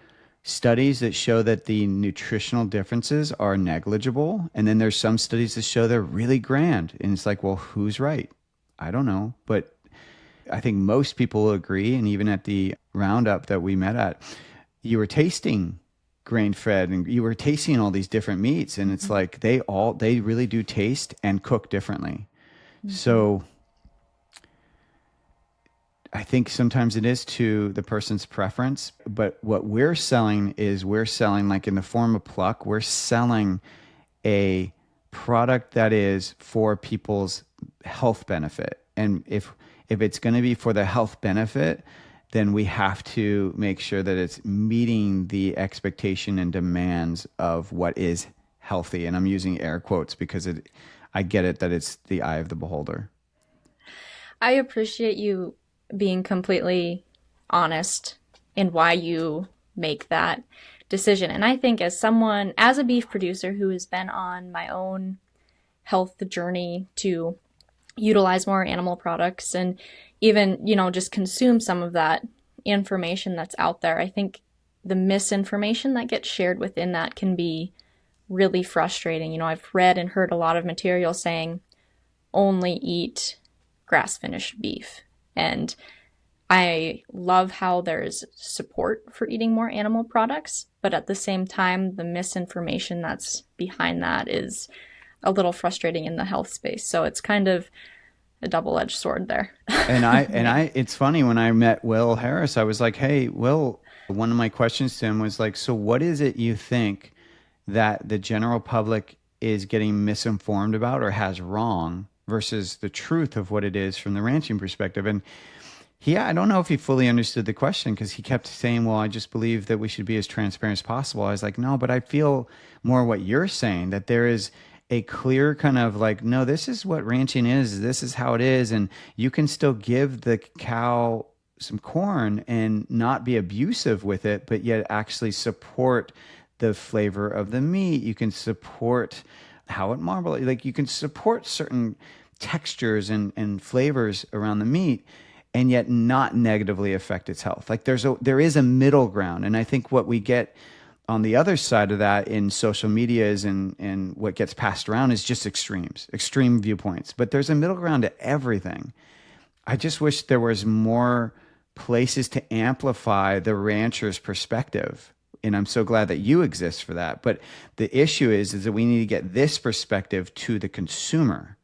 studies that show that the nutritional differences are negligible, and then there's some studies that show they're really grand, and it's like, well, who's right? I don't know, but I think most people will agree. And even at the roundup that we met at, you were tasting grain-fed and you were tasting all these different meats, and it's like they really do taste and cook differently. So I think sometimes it is to the person's preference, but what we're selling like in the form of Pluck, we're selling a product that is for people's health benefit. And if it's going to be for the health benefit, then we have to make sure that it's meeting the expectation and demands of what is healthy. And I'm using air quotes because I get it that it's the eye of the beholder. I appreciate you being completely honest in why you make that decision. And I think as someone, as a beef producer who has been on my own health journey to utilize more animal products and even, just consume some of that information that's out there, I think the misinformation that gets shared within that can be really frustrating. I've read and heard a lot of material saying only eat grass finished beef. And I love how there's support for eating more animal products, but at the same time, the misinformation that's behind that is a little frustrating in the health space. So it's kind of a double-edged sword there. It's funny, when I met Will Harris, I was like, hey, Will, one of my questions to him was like, so what is it you think that the general public is getting misinformed about or has wrong versus the truth of what it is from the ranching perspective? And I don't know if he fully understood the question, because he kept saying, well, I just believe that we should be as transparent as possible. I was like, no, but I feel more what you're saying, that there is a clear kind of like, no, this is what ranching is. This is how it is. And you can still give the cow some corn and not be abusive with it, but yet actually support the flavor of the meat. You can support how it marbles. Like, you can support certain textures and flavors around the meat, and yet not negatively affect its health. Like, there is a middle ground. And I think what we get on the other side of that in social media is, and what gets passed around is just extreme viewpoints. But there's a middle ground to everything. I just wish there was more places to amplify the rancher's perspective. And I'm so glad that you exist for that. But the issue is that we need to get this perspective to the consumer,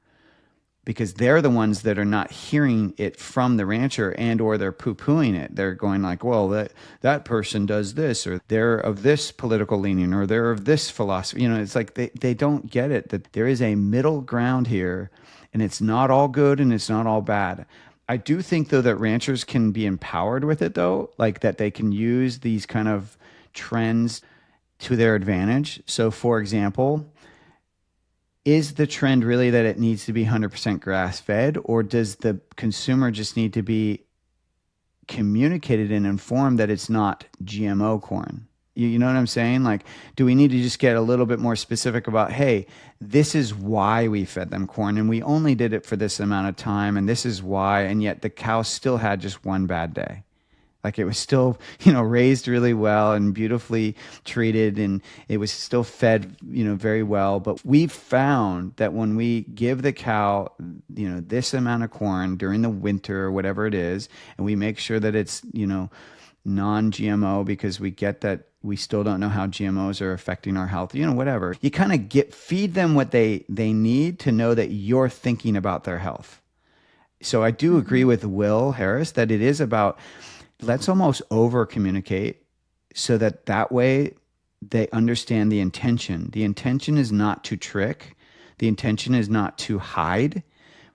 because they're the ones that are not hearing it from the rancher, and or they're poo-pooing it. They're going like, well, that person does this, or they're of this political leaning, or they're of this philosophy. It's like they don't get it, that there is a middle ground here, and it's not all good and it's not all bad. I do think, though, that ranchers can be empowered with it, though, like that they can use these kind of trends to their advantage. So, for example, is the trend really that it needs to be 100% grass-fed, or does the consumer just need to be communicated and informed that it's not GMO corn? You know what I'm saying? Like, do we need to just get a little bit more specific about, hey, this is why we fed them corn, and we only did it for this amount of time, and this is why, and yet the cow still had just one bad day. Like, it was still, raised really well and beautifully treated, and it was still fed, very well. But we've found that when we give the cow, this amount of corn during the winter or whatever it is, and we make sure that it's, non-GMO, because we get that we still don't know how GMOs are affecting our health, whatever. You kind of feed them what they need to know that you're thinking about their health. So I do agree with Will Harris that it is about, let's almost over communicate, so that way they understand the intention. The intention is not to trick. The intention is not to hide,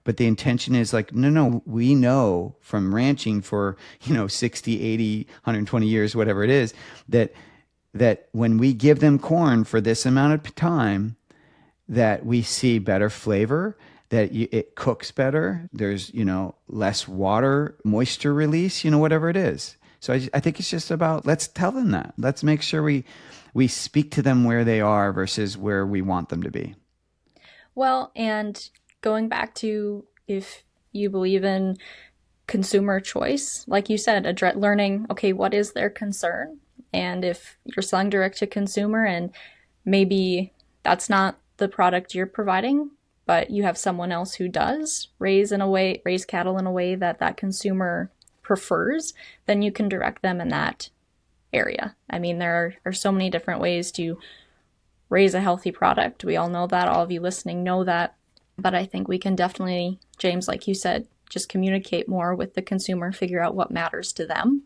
but the intention is like, no, we know from ranching for, 60, 80, 120 years, whatever it is, that when we give them corn for this amount of time, that we see better flavor, that it cooks better. There's, less water, moisture release, whatever it is. So I think it's just about, let's tell them that. Let's make sure we speak to them where they are versus where we want them to be. Well, and going back to, if you believe in consumer choice, like you said, learning, okay, what is their concern? And if you're selling direct to consumer and maybe that's not the product you're providing, but you have someone else who does raise cattle in a way that consumer prefers, then you can direct them in that area. I mean, there are so many different ways to raise a healthy product. We all know that. All of you listening know that. But I think we can definitely, James, like you said, just communicate more with the consumer, figure out what matters to them,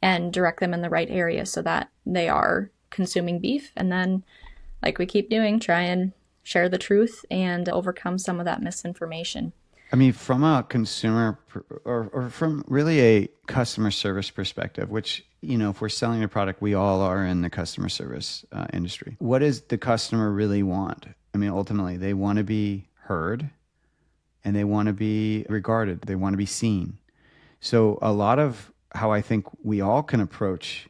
and direct them in the right area so that they are consuming beef. And then, like we keep doing, try and share the truth and overcome some of that misinformation. I mean, from a consumer or from really a customer service perspective, which, if we're selling a product, we all are in the customer service industry. What does the customer really want? I mean, ultimately, they want to be heard. and they want to be regarded. They want to be seen. So a lot of how I think we all can approach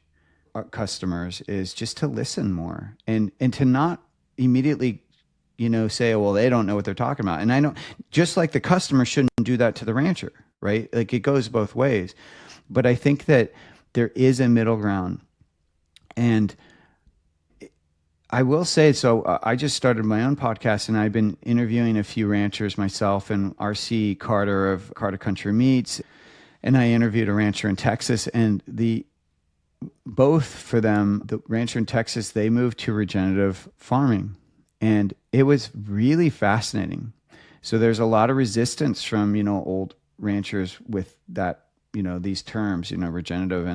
our customers is just to listen more and to not immediately, say, well, they don't know what they're talking about. And I know, just like the customer shouldn't do that to the rancher, right? Like it goes both ways. But I think that there is a middle ground. And I will say, so I just started my own podcast and I've been interviewing a few ranchers myself, and RC Carter of Carter Country Meats. And I interviewed a rancher in Texas, and both for them, the rancher in Texas, they moved to regenerative farming, and it was really fascinating. So there's a lot of resistance from, old ranchers with that, these terms, regenerative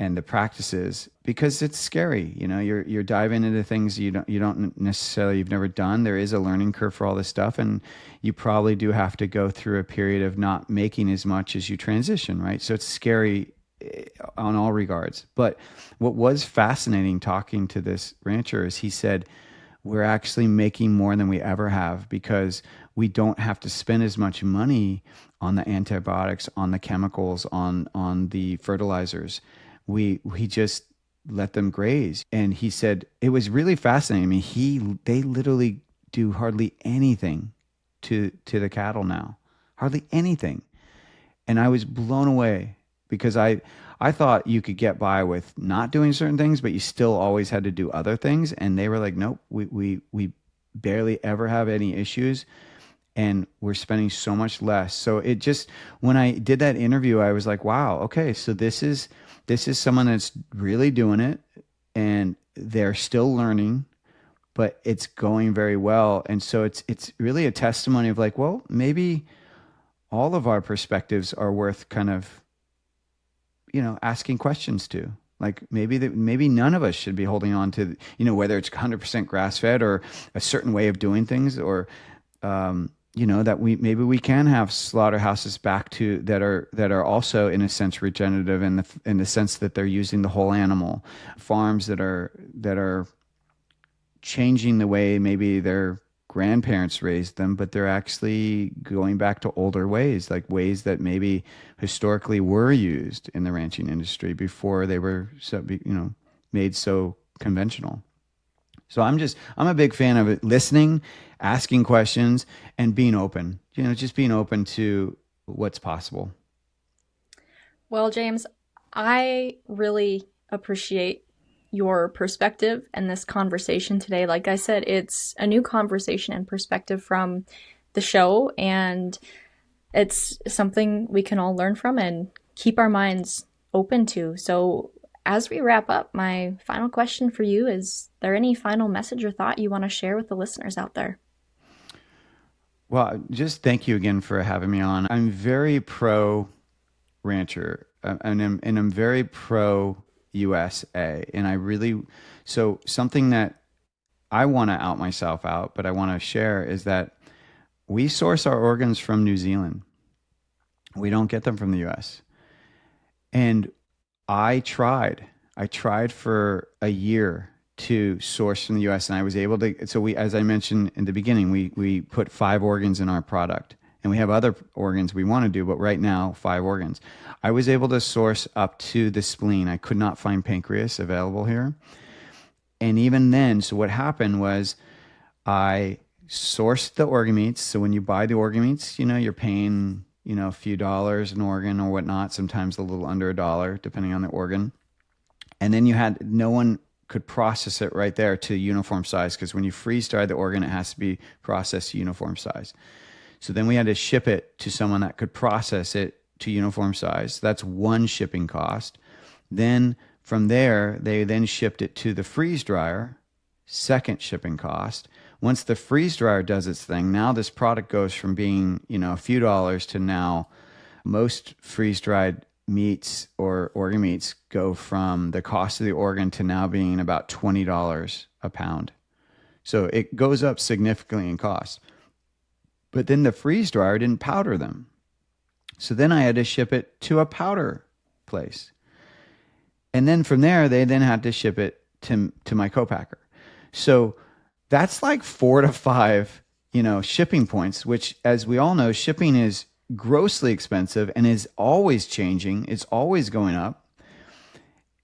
and the practices, because it's scary. You're diving into things you don't necessarily, you've never done. There is a learning curve for all this stuff, and you probably do have to go through a period of not making as much as you transition, right? So it's scary on all regards. But what was fascinating talking to this rancher is he said, we're actually making more than we ever have because we don't have to spend as much money on the antibiotics, on the chemicals, on the fertilizers. We just let them graze. And he said it was really fascinating. I mean, they literally do hardly anything to the cattle now, hardly anything. And I was blown away because I thought you could get by with not doing certain things, but you still always had to do other things. And they were like, nope, we barely ever have any issues, and we're spending so much less. So it just, when I did that interview, I was like, wow, okay, so this is someone that's really doing it, and they're still learning, but it's going very well. And so it's really a testimony of like, well, maybe all of our perspectives are worth kind of, asking questions to. Like maybe none of us should be holding on to, whether it's 100% grass fed or a certain way of doing things, or, that maybe we can have slaughterhouses back to that are also in a sense regenerative in the sense that they're using the whole animal, farms that are changing the way maybe their grandparents raised them, but they're actually going back to older ways, like ways that maybe historically were used in the ranching industry before they were made so conventional. So I'm a big fan of it, listening, asking questions, and being open, just being open to what's possible. Well, James, I really appreciate your perspective and this conversation today. Like I said, it's a new conversation and perspective from the show, and it's something we can all learn from and keep our minds open to. So as we wrap up, my final question for you is there any final message or thought you want to share with the listeners out there? Well, just thank you again for having me on. I'm very pro rancher, and I'm very pro USA. And so something that I want to out myself out, but I want to share is that we source our organs from New Zealand. We don't get them from the US. And I tried for a year to source from the US, and I was able to. So as I mentioned in the beginning, we put 5 organs in our product, and we have other organs we want to do, but right now 5 organs. I was able to source up to the spleen. I could not find pancreas available here. And even then, so what happened was I sourced the organ meats. So when you buy the organ meats, you're paying, a few dollars an organ or whatnot, sometimes a little under $1, depending on the organ. And then no one could process it right there to uniform size, because when you freeze dry the organ, it has to be processed to uniform size. So then we had to ship it to someone that could process it to uniform size. That's one shipping cost. Then from there, they then shipped it to the freeze dryer, second shipping cost. Once the freeze dryer does its thing, now this product goes from being, a few dollars to now most freeze dried meats or organ meats go from the cost of the organ to now being about $20 a pound. So it goes up significantly in cost. But then the freeze dryer didn't powder them. So then I had to ship it to a powder place. And then from there, they then had to ship it to my co-packer. So that's like 4 to 5, shipping points, which, as we all know, shipping is grossly expensive and is always changing. It's always going up.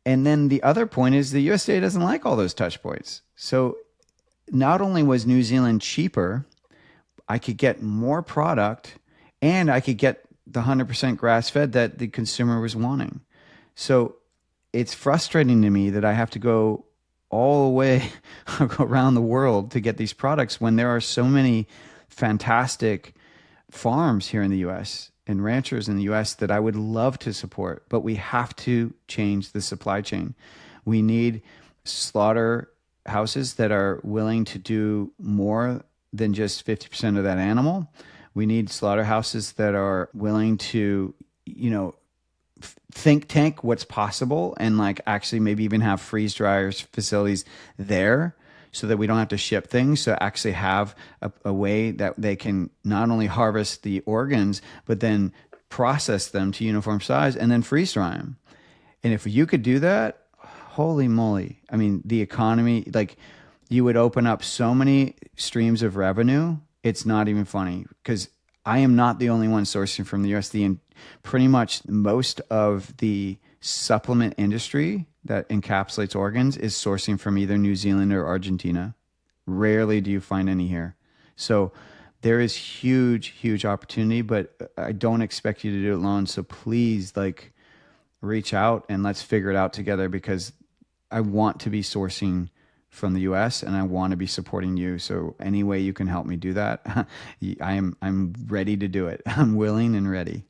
And then the other point is the USDA doesn't like all those touch points. So not only was New Zealand cheaper, I could get more product and I could get the 100% grass fed that the consumer was wanting. So it's frustrating to me that I have to go all the way around the world to get these products when there are so many fantastic farms here in the US and ranchers in the US that I would love to support, but we have to change the supply chain. We need slaughterhouses that are willing to do more than just 50% of that animal. We need slaughterhouses that are willing to, think tank what's possible and like actually maybe even have freeze dryers facilities there so that we don't have to ship things. So actually have a way that they can not only harvest the organs, but then process them to uniform size and then freeze dry them. And if you could do that, holy moly. I mean, the economy, like you would open up so many streams of revenue. It's not even funny because I am not the only one sourcing from the USD, and pretty much most of the supplement industry that encapsulates organs is sourcing from either New Zealand or Argentina. Rarely do you find any here. So there is huge opportunity, but I don't expect you to do it alone. So please reach out and let's figure it out together because I want to be sourcing from the US and I want to be supporting you. So any way you can help me do that, I'm ready to do it. I'm willing and ready.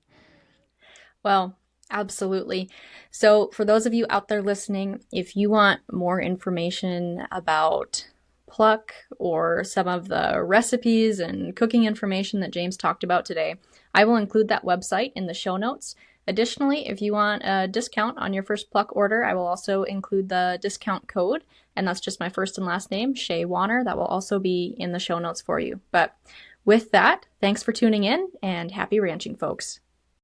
Well, absolutely. So for those of you out there listening, if you want more information about Pluck or some of the recipes and cooking information that James talked about today, I will include that website in the show notes. Additionally, if you want a discount on your first Pluck order, I will also include the discount code, and that's just my first and last name, Shaye-Wanner. That will also be in the show notes for you. But with that, thanks for tuning in and happy ranching, folks.